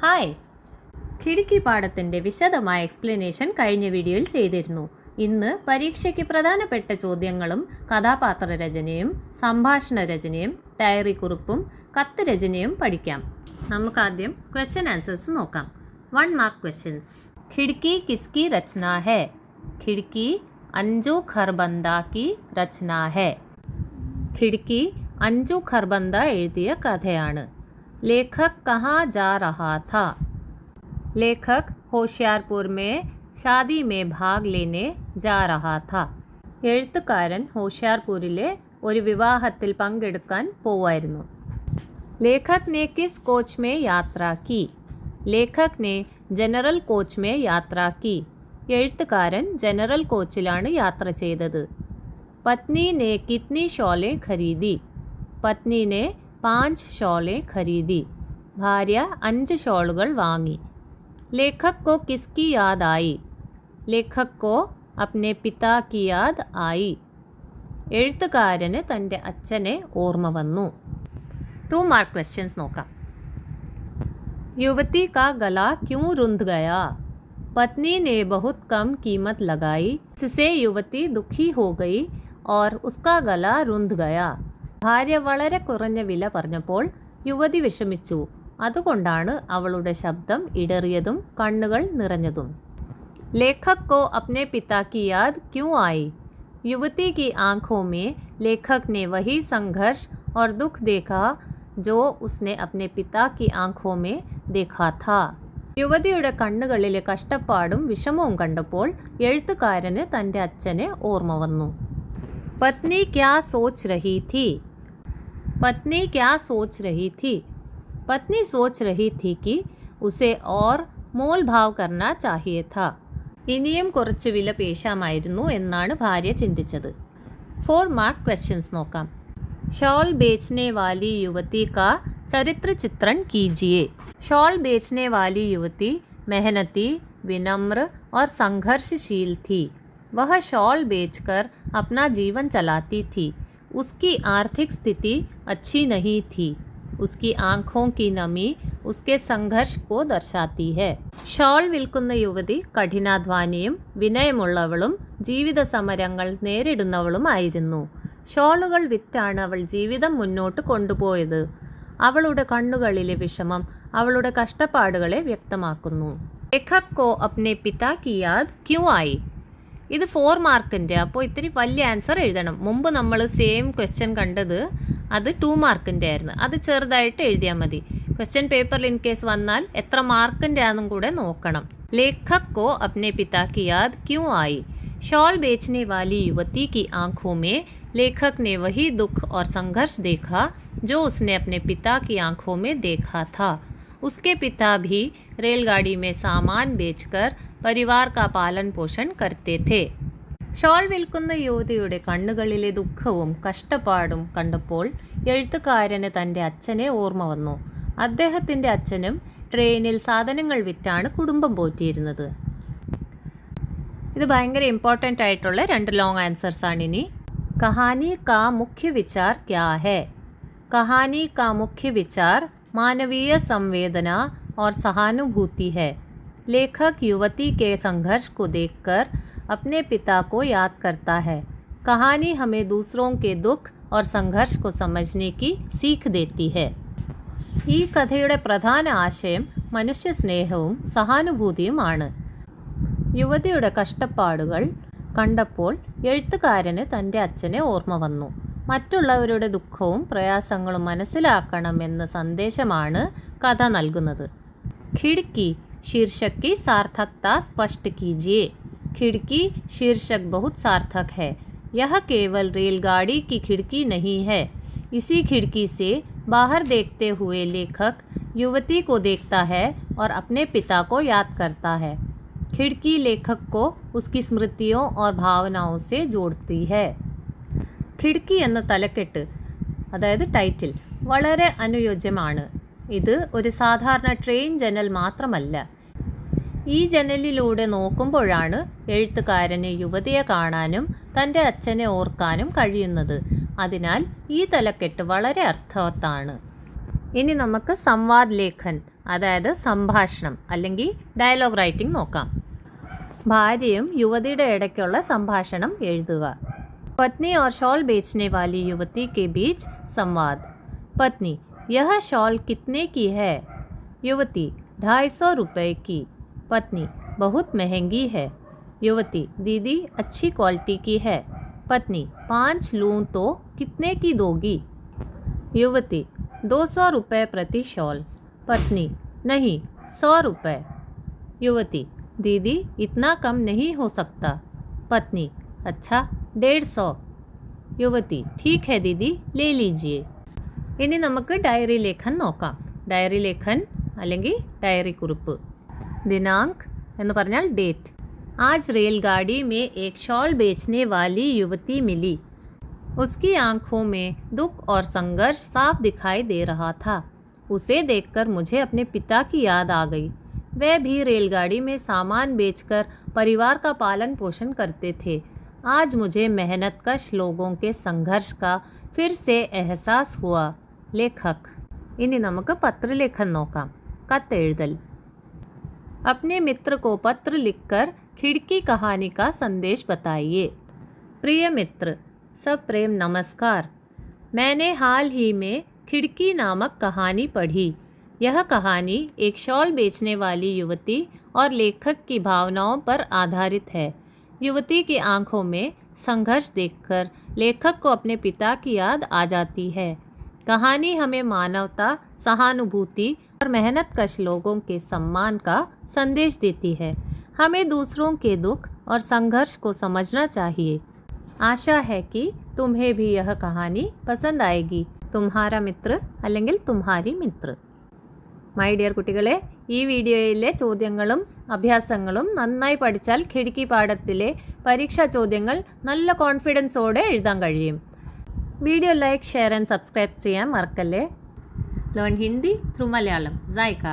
Hi, കിടുക്കി പാഠത്തിൻ്റെ വിശദമായ explanation കഴിഞ്ഞ വീഡിയോയിൽ ചെയ്തിരുന്നു. ഇന്ന് പരീക്ഷയ്ക്ക് പ്രധാനപ്പെട്ട ചോദ്യങ്ങളും കഥാപാത്ര രചനയും സംഭാഷണ രചനയും ഡയറി കുറിപ്പും കത്ത് രചനയും പഠിക്കാം. നമുക്കാദ്യം ക്വസ്റ്റ്യൻ ആൻസേഴ്സ് നോക്കാം. 1 മാർക്ക് ക്വസ്റ്റ്യൻസ്. खिड़की किसकी रचना है? खिड़की अंजू खरबंदा की रचना है. खिड़की अंजू खरबंदा എഴുതിയ കഥയാണ്. लेखक कहाँ जा रहा था? लेखक होशियारपुर में शादी में भाग लेने जा रहा था. എഴുത്തുകാരൻ ഹോഷിയാർപൂരിലെ ഒരു വിവാഹത്തിൽ പങ്കെടുക്കാൻ പോവായിരുന്നു. लेखक ने किस कोच में यात्रा की? लेखक ने जनरल कोच में यात्रा की. എഴുത്തുകാരൻ ജനറൽ കോച്ചിലാണ് യാത്ര ചെയ്തത്. पत्नी ने कितनी शॉलें खरीदी? पत्नी ने 5 शॉलें खरीदी. ഭാര്യ 5 ഷോളുകൾ വാങ്ങി. लेखक को किसकी याद आई? लेखक को अपने पिता की याद आई. എഴുത്തുകാരന് തൻ്റെ അച്ഛനെ ഓർമ്മ വന്നു. 2 മാർക്ക് ക്വസ്റ്റ്യൻസ് നോക്കാം. युवती का गला क्यों रुंध गया? पत्नी ने बहुत कम कीमत लगाई, इससे युवती दुखी हो गई और उसका गला रुंध गया. ഭാര്യ വളരെ കുറഞ്ഞ വില പറഞ്ഞപ്പോൾ യുവതി വിഷമിച്ചു. അതുകൊണ്ടാണ് അവളുടെ ശബ്ദം ഇടറിയതും കണ്ണുകൾ നിറഞ്ഞതും. लेखक को अपने पिता की याद क्यों आई? युवती की आंखों में लेखक ने वही संघर्ष और दुख देखा जो उसने अपने पिता की आंखों में देखा था. യുവതിയുടെ കണ്ണുകളിലെ കഷ്ടപ്പാടും വിഷമവും കണ്ടപ്പോൾ എഴുത്തുകാരന് തൻ്റെ അച്ഛനെ ഓർമ്മ വന്നു. പത്നി ക്യാ സോച്ച് രഹി थी? पत्नी क्या सोच रही थी? पत्नी सोच रही थी कि उसे और मोल भाव करना चाहिए था. ഇനിയും കുറച്ച് വില പേശാമായിരുന്നു എന്നാണ് ഭാര്യ ചിന്തിച്ചത്. 4 മാർക്ക് ക്വസ്റ്റ്യൻസ് നോക്കാം. शॉल बेचने वाली युवती का चरित्र चित्रण कीजिए. शॉल बेचने वाली युवती मेहनती, विनम्र और संघर्षशील थी. वह शॉल बेचकर अपना जीवन चलाती थी. उसकी आर्थिक स्थिति अच्छी नहीं थी. उसकी आँखों की नमी उसके संघर्ष को दर्शाती है. ഷോൾ വിൽക്കുന്ന യുവതി കഠിനാധ്വാനിയും വിനയമുള്ളവളും ജീവിത സമരങ്ങൾ നേരിടുന്നവളുമായിരുന്നു. ഷോളുകൾ വിറ്റാണ് അവൾ ജീവിതം മുന്നോട്ട് കൊണ്ടുപോയത്. അവളുടെ കണ്ണുകളിലെ വിഷമം അവളുടെ കഷ്ടപ്പാടുകളെ വ്യക്തമാക്കുന്നു. ലേഖക് കോ അപ്നെ പിതാ കി യാദ് ക്യൂ ആയി? ഇത് 4 മാർക്കിൻ്റെ, അപ്പോൾ ഇത്തിരി വലിയ ആൻസർ എഴുതണം. മുമ്പ് നമ്മൾ സെയിം ക്വസ്റ്റ്യൻ കണ്ടത് അത് 2 മാർക്കിൻ്റെ ആയിരുന്നു. അത് ചെറുതായിട്ട് എഴുതിയാൽ മതി. ക്വസ്റ്റ്യൻ പേപ്പറിൽ ഇൻ കേസ് വന്നാൽ എത്ര മാർക്കിൻ്റെ ആണെന്നും കൂടെ നോക്കണം. ലേഖക് കോ അപ്നെ പിതാ കി യാദ് ക്യൂ ആയി? शॉल बेचने वाली युवती की आंखों में लेखक ने वही दुख और संघर्ष देखा जो उसने अपने पिता की आंखों में देखा था. उसके पिता भी रेलगाड़ी में सामान बेचकर परिवार का पालन पोषण करते थे. ഷോൾ വിൽക്കുന്ന യുവതിയുടെ കണ്ണുകളിലെ ദുഃഖവും കഷ്ടപ്പാടും കണ്ടപ്പോൾ എഴുത്തുകാരന് തൻ്റെ അച്ഛനെ ഓർമ്മ വന്നു. അദ്ദേഹത്തിൻ്റെ അച്ഛനും ട്രെയിനിൽ സാധനങ്ങൾ വിറ്റാണ് കുടുംബം പോറ്റിയിരുന്നത്. ഇത് ഭയങ്കര ഇമ്പോർട്ടൻ്റ് ആയിട്ടുള്ള 2 ലോങ് ആൻസേഴ്സ് ആണ്. ഇനി കഹാനി കാ മുഖ്യ വിചാർ ക്യാ ഹെ? കഹാനി കാ മുഖ്യ വിചാർ മാനवीय संवेदना और सहानुभूति है. लेखक युवती के संघर्ष को देखकर अपने पिता को याद करता है. कहानी हमें दूसरों के दुख और संघर्ष को समझने की सीख देती है. ഈ കഥയുടെ പ്രധാന ആശയം മനുഷ്യസ്നേഹവും സഹാനുഭൂതിയുമാണ്. യുവതിയുടെ കഷ്ടപ്പാടുകൾ കണ്ടപ്പോൾ എഴുത്തുകാരന് തൻ്റെ അച്ഛനെ ഓർമ്മ വന്നു. മറ്റുള്ളവരുടെ ദുഃഖവും പ്രയാസങ്ങളും മനസ്സിലാക്കണമെന്ന സന്ദേശമാണ് കഥ നൽകുന്നത്. खिड़की शीर्षक की सार्थकता स्पष्ट कीजिए. खिड़की शीर्षक बहुत सार्थक है. यह केवल रेलगाड़ी की खिड़की नहीं है. इसी खिड़की से बाहर देखते हुए लेखक युवती को देखता है और अपने पिता को याद करता है. खिड़की लेखक को उसकी स्मृतियों और भावनाओं से जोड़ती है. खिड़की എന്ന തലക്കെട്ട്, അതായത് ടൈറ്റിൽ, വളരെ അനുയോജ്യമാണ്. ഇത് ഒരു സാധാരണ ട്രെയിൻ ജനൽ മാത്രമല്ല. ഈ ജനലിലൂടെ നോക്കുമ്പോഴാണ് എഴുത്തുകാരന് യുവതിയെ കാണാനും തൻ്റെ അച്ഛനെ ഓർക്കാനും കഴിയുന്നത്. അതിനാൽ ഈ തലക്കെട്ട് വളരെ അർത്ഥവത്താണ്. ഇനി നമുക്ക് സംവാദ് ലേഖൻ അതായത് സംഭാഷണം അല്ലെങ്കിൽ ഡയലോഗ് റൈറ്റിംഗ് നോക്കാം. ഭാര്യയും യുവതിയുടെ ഇടയ്ക്കുള്ള സംഭാഷണം എഴുതുക. पत्नी और शॉल बेचने वाली युवती के बीच संवाद. पत्नी: यह शॉल कितने की है? युवती: 250 रुपये की. पत्नी: बहुत महंगी है. युवती: दीदी अच्छी क्वालिटी की है. पत्नी: 5 लूँ तो कितने की दोगी? युवती: 200 रुपये प्रति शॉल. पत्नी: नहीं, 100 रुपये. युवती: दीदी इतना कम नहीं हो सकता. पत्नी: अच्छा, 150. യുവതി: ठीक है दीदी, ले लीजिए. ഇനി നമുക്ക് ഡയറി ലേഖൻ നോക്കാം. ഡയറി ലേഖൻ അല്ലെങ്കിൽ ഡയറി കുറിപ്പ്. ദിനാങ്ക് എന്ന് പറഞ്ഞാൽ ഡേറ്റ്. आज रेलगाड़ी में एक शॉल बेचने वाली युवती मिली. उसकी आंखों में दुख और संघर्ष साफ दिखाई दे रहा था. उसे देखकर मुझे अपने पिता की याद आ गई. वे भी रेलगाड़ी में सामान बेचकर परिवार का पालन पोषण करते थे. आज मुझे मेहनत कश लोगों के संघर्ष का फिर से एहसास हुआ. लेखक. ഇനി നമുക്ക് പത്രലേഖൻ നോക്കാം. കത്തെഴുതൽ. अपने मित्र को पत्र लिखकर खिड़की कहानी का संदेश बताइए. प्रिय मित्र, सब प्रेम नमस्कार. मैंने हाल ही में खिड़की नामक कहानी पढ़ी. यह कहानी एक शॉल बेचने वाली युवती और लेखक की भावनाओं पर आधारित है. युवती की आंखों में संघर्ष देखकर लेखक को अपने पिता की याद आ जाती है. कहानी हमें मानवता, सहानुभूति और मेहनतकश लोगों के सम्मान का संदेश देती है. हमें दूसरों के दुख और संघर्ष को समझना चाहिए. आशा है कि तुम्हें भी यह कहानी पसंद आएगी. तुम्हारा मित्र അല്ലെങ്കിൽ तुम्हारी मित्र. മൈ ഡിയർ കുട്ടികളെ, ഈ വീഡിയോയിലെ ചോദ്യങ്ങളും അഭ്യാസങ്ങളും നന്നായി പഠിച്ചാൽ ഖിഡ്കി പാഠത്തിലെ പരീക്ഷാ ചോദ്യങ്ങൾ നല്ല കോൺഫിഡൻസോടെ എഴുതാൻ കഴിയും. Video like, share and subscribe ചെയ്യാൻ മറക്കല്ലേ. Learn Hindi through Malayalam. ജായിക്ക.